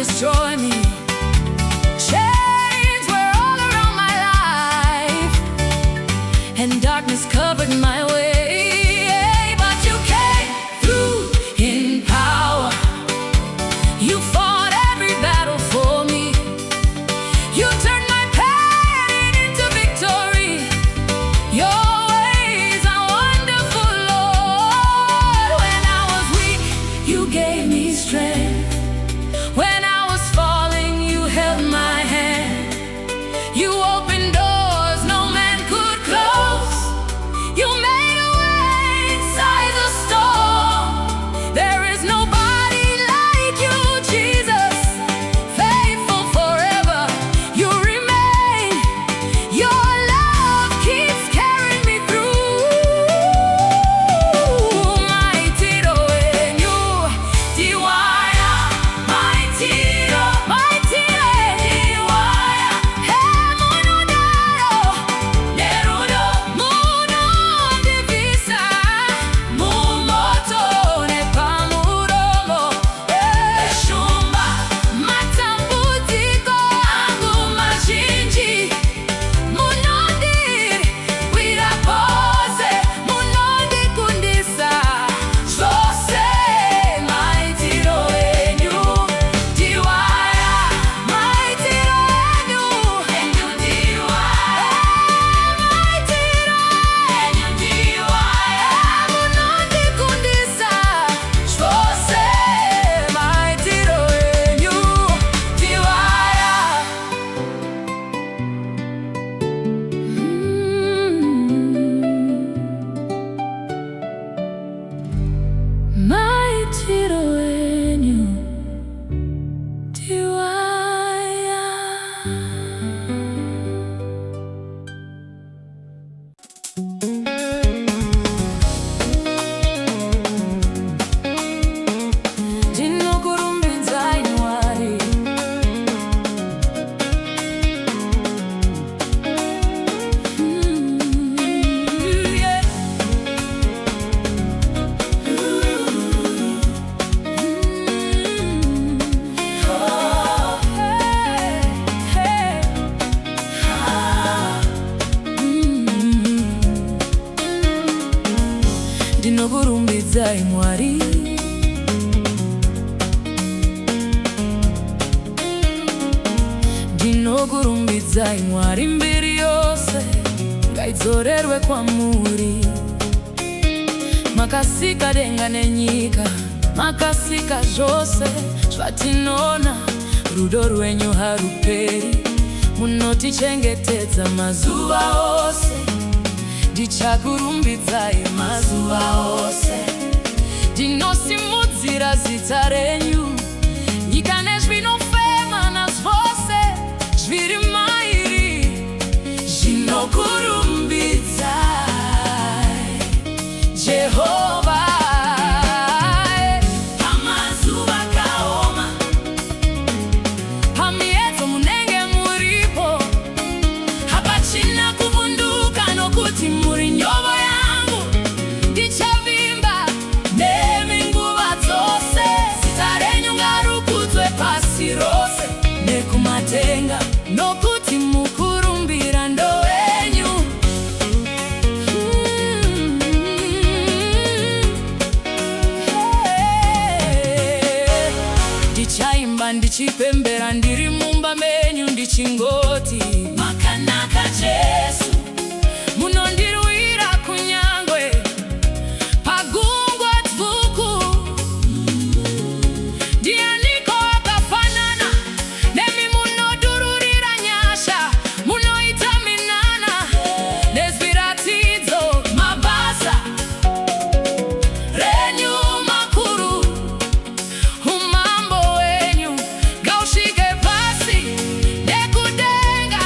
destroy me. Chains were all around my life, and darkness covered my way. But you came through in power. You fought every battle for me. You turned my pain into victory. Your ways are wonderful, Lord. When I was weak, you gave me strength. When I was falling, you held my hand. You opened doors no man could close. You made a way inside the storm. There is nobody like you, Jesus. Faithful forever, you remain. Your love keeps carrying me through. Mighty when you diwaya, mighty diwaya, munodaro, nerudo, munodivisa, mumoto nepamuromo, eshumba matambutiko angu machinji, munondiri wirapose, munondikundisa zvose. Maitiro enyu ndiwaya, maitiro enyu ndiwaya, maitiro enyu ndiwaya, munondikundisa zvose. Maitiro enyu ndiwaya. Maitiro enyu ndiwaya. Ndinokurumbidzai Mwari. Yeah. Oh, hey, hey. Ndinokurumbidzai Mwari. Ndinokurumbidzai Mwari. Mbiri yose ngaidzorerwe kwamuri. Makasika denga nenyika, makasika zvose zvatinoona. Rudo rwenyu haruperi, munotichengetedza mazuva ose. Ndichakurumbidzai mazuva ose. Ndinosimudzira zita renyu. Nyika nezvinofema nazvose zviri mairi zvinokurumbidzai Jehovha. Pamazuva akaoma, pamiedzo munenge muripo, hapachina kuvhunduka nokuti muri nyova yangu. Ndichavimba nemi nguva dzose. Zita renyu ngarukudzwe pasi rose nekumatenga, nokuti mukurumbira ndowenyu. Ndichaimba ndichipembera ndiri mumba menyu ndichingoti, makanaka Jesu. Munondirwira kunyangwe pagungwa dzvuku. Ndianiko akafanana nemi? Munodururira nyasha, munoita minana nezviratidzo. Mabasa renyu makuru, umambo wenyu ngausvike pasi nekudenga.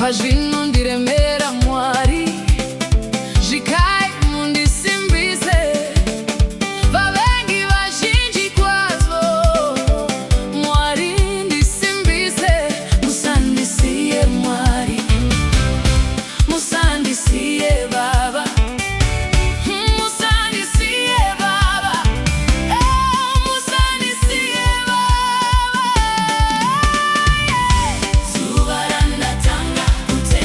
pazvinondiremera Mwari, zvikai mundisimbise. Vavengi vazhinji kwazvo, Mwari ndisimbise. Musandisiye Mwari, musandisiye Baba, musandisiye Baba, musandisiye Baba. Zuva randatanga kuteerera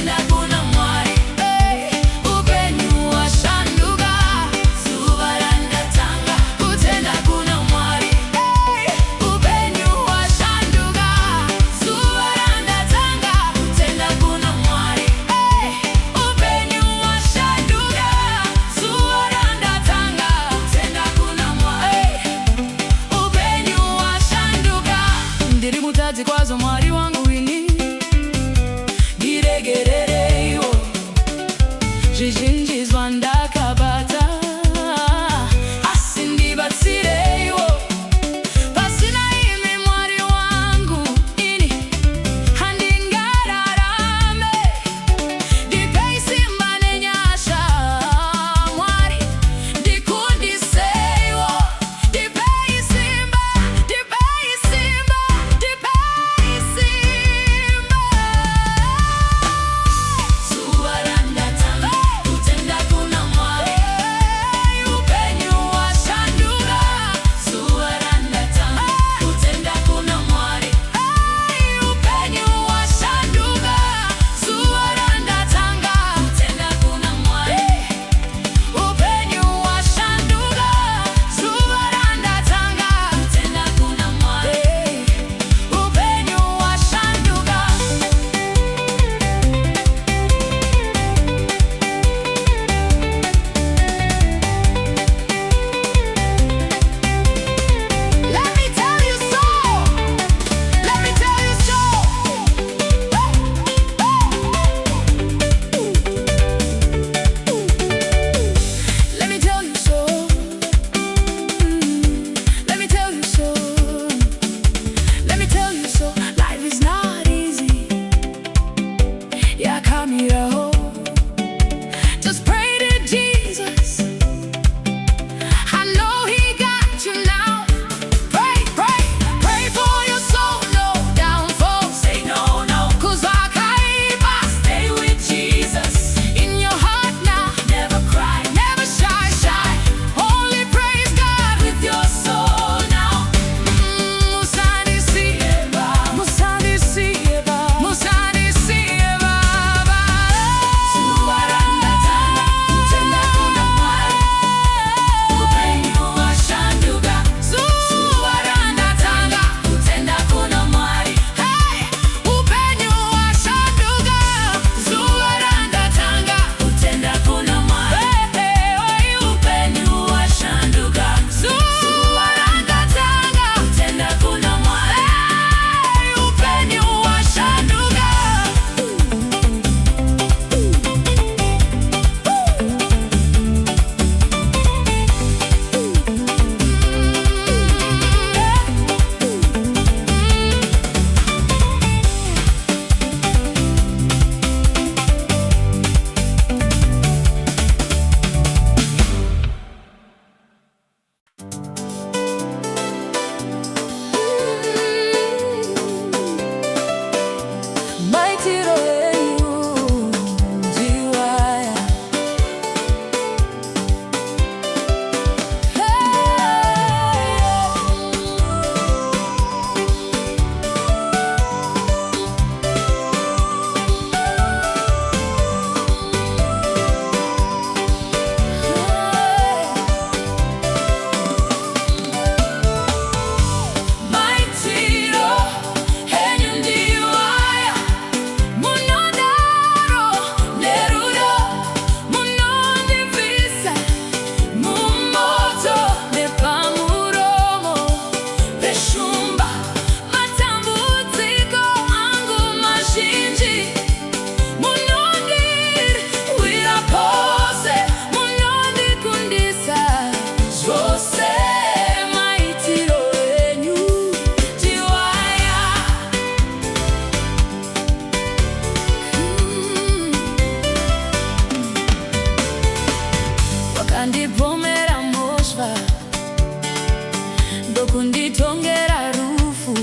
ndokunditongera rufu,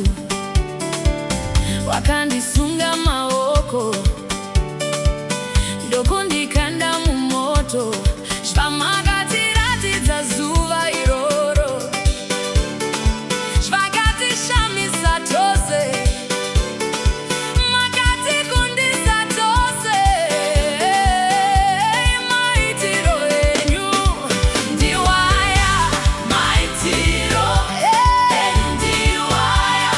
wakandisunga maoko, ndokundikanda mumoto, zvamakatiratidzira zuva iroro, zvakatishamisa tose, makatikundisa tose. Maitiro enyu ndiwaya, maitiro enyu ndiwaya,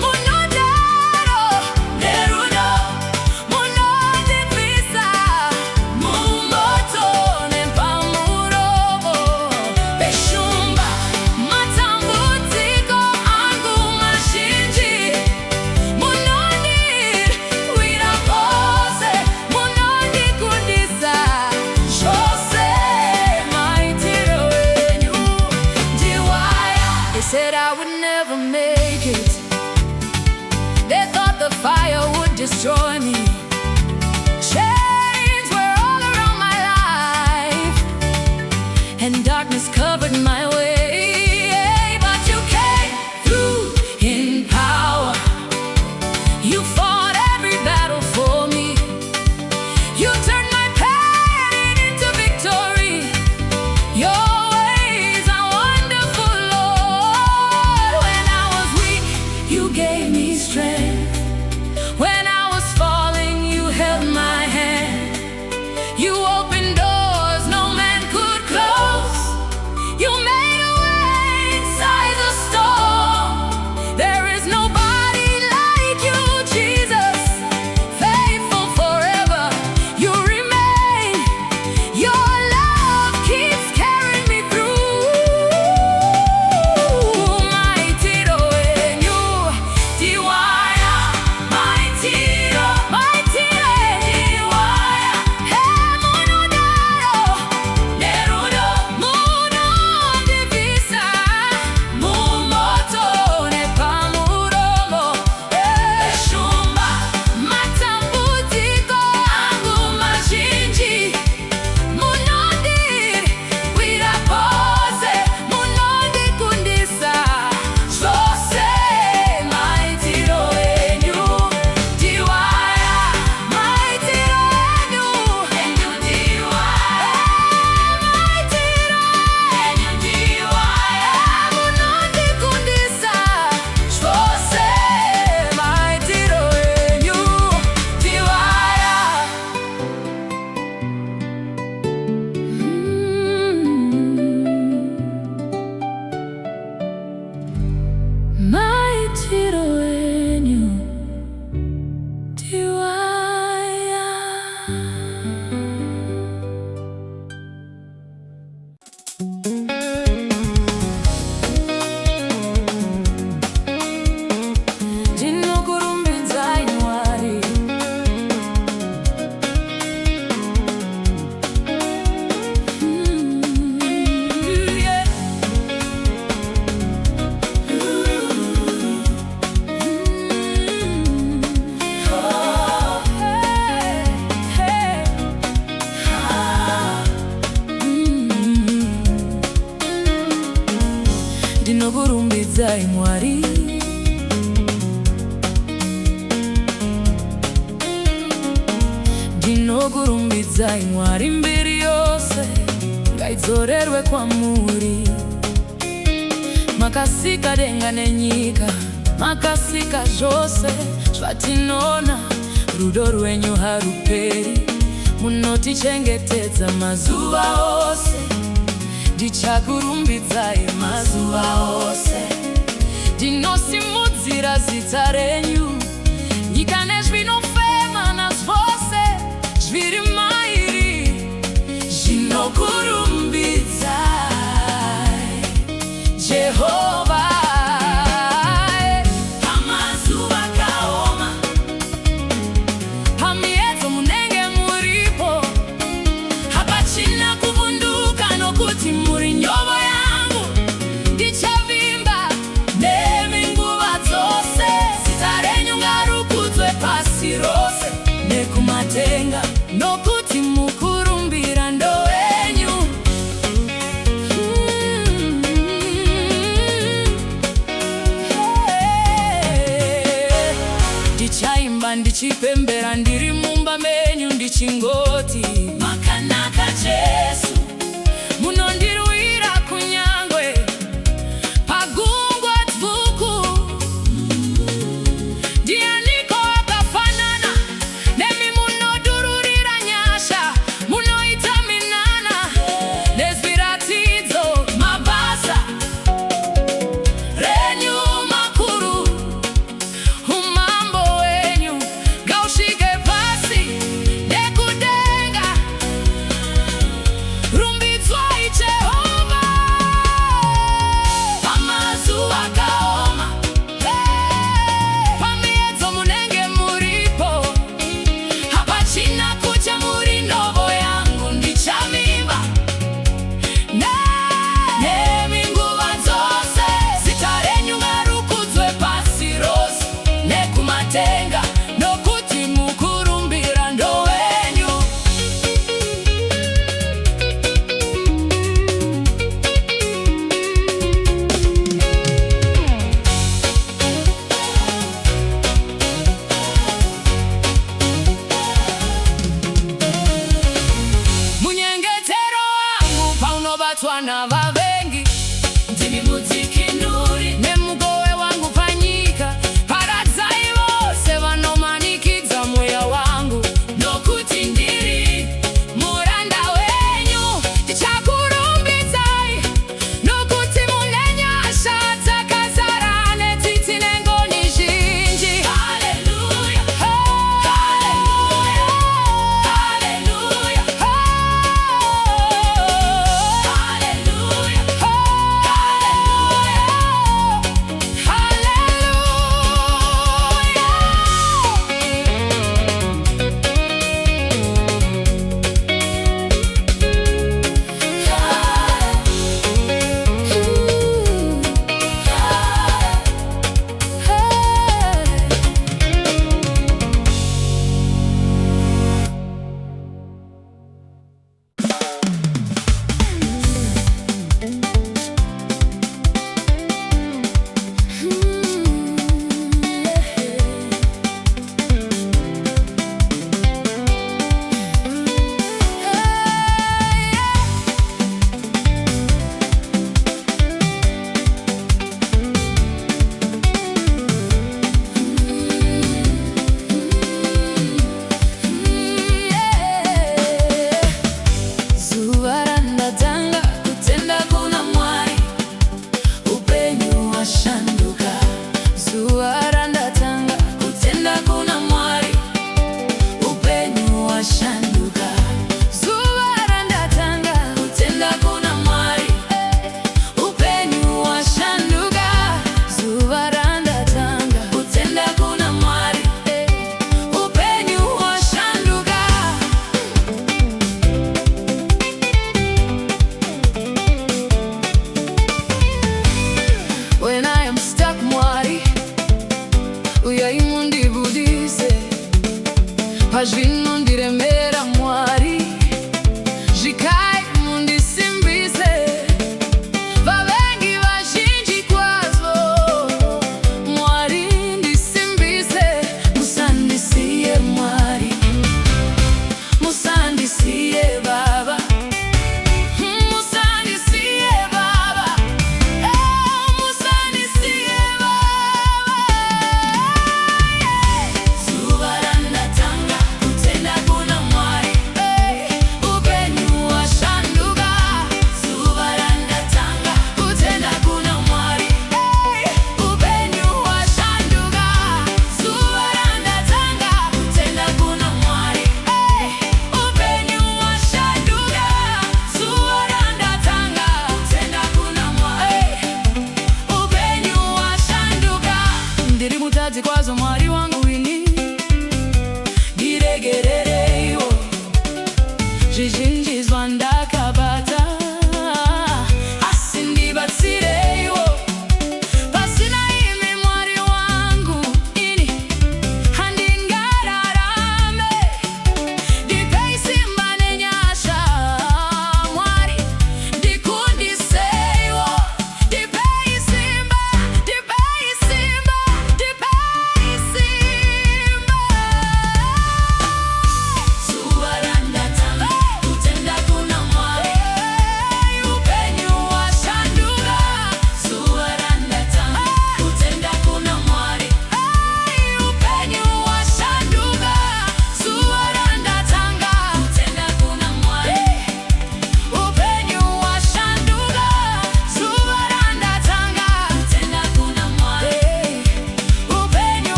munodaro nerudo, munondibvisa mumoto nepamuromo peshumba. Matambudziko angu mazhinji, munondirwira pose, munondikundisa zvose. Maitiro enyu ndiwaya. They said I would never make it. They thought the fire would destroy me. Chains were all around my life, and darkness covered my way. But you came through in power. You fought every battle for me. You turned my pain into victory. Your ways are wonderful, Lord. When I was weak, you gave me strength. When I was falling, you held my hand. You opened doors no man could close. You made a way inside the storm. There is nobody like you, Jesus. Faithful forever, you remain. Your love keeps carrying me through. Maitiro enyu ndiwaya, maitiro, maitiro ndiwaya. Munodaro nerudo, munondibvisa mumoto nepamuromo peshumba. Matambudziko angu mazhinji, munondirwira pose, munondikundisa zvose. Maitiro enyu ndiwaya, maitiro enyu ndiwaya, maitiro enyu ndiwaya, munondikundisa zvose. Maitiro enyu ndiwaya. Maitiro enyu ndiwaya. Ndinokurumbidzai Mwari, yeah. Oh, hey, hey. Ndinokurumbidzai Mwari, ndinokurumbidzai Mwari, mbiri yose ngaidzorerwe kwamuri. Makasika denga nenyika, makasika zvose zvatinoona. Rudo rwenyu haruperi, munotichengetedza mazuva ose. Ndichakurumbidzai mazuva ose. Ndinosimudzira zita renyu, nyika nezvinofema nazvose zviri mairi zvinokurumbidzai Jehovha. Pamazuva akaoma, pamiedzo munenge muripo, hapachina kuvunduka nokuti muri nyovo yangu. ndichipembera ndiri mumba menyu ndichingoti makanaka Jesu munondirwira kunyangwe pagungwa dzvuku. Ndianiko akafanana nemi munodururira nyasha munoita minana nezviratidzo mabasa renyu makuru umambo wenyu ngausvike pasi nekudenga. Rumbidzwai Jehovha pamazuva akaoma, pamiedzo munenge muripo, hapachina kucha muri ndovo yangu ndichavimba nemi nguva dzose. Zita renyu ngarukudzwe pasi rose nekumatenga, nokuti mukurumbira ndowenyu. Munyengetero wangu paunobatwa navavengi, ndimi mudzikinuri nemugowe wangu panyika. Paradzai vose vanomanikidza mweya wangu, nokuti ndiri muranda wenyu. Ndichakurumbidzai nokuti mune nyasha dzakazara netsitsi nengoni zhinji. Haleluya, haleluya, haleluya, haleluya, zuva randatanga kutenda kuna Mwari, upenyu washanduka. Zuva randatanga kutenda kuna Mwari, upenyu washanduka. Zuva randatanga kutenda kuna Mwari, upenyu washanduka. Zuva randatanga kutenda kuna Mwari, upenyu washanduka. When I am stuck, Mwari, uyai mundibudise pazvinhu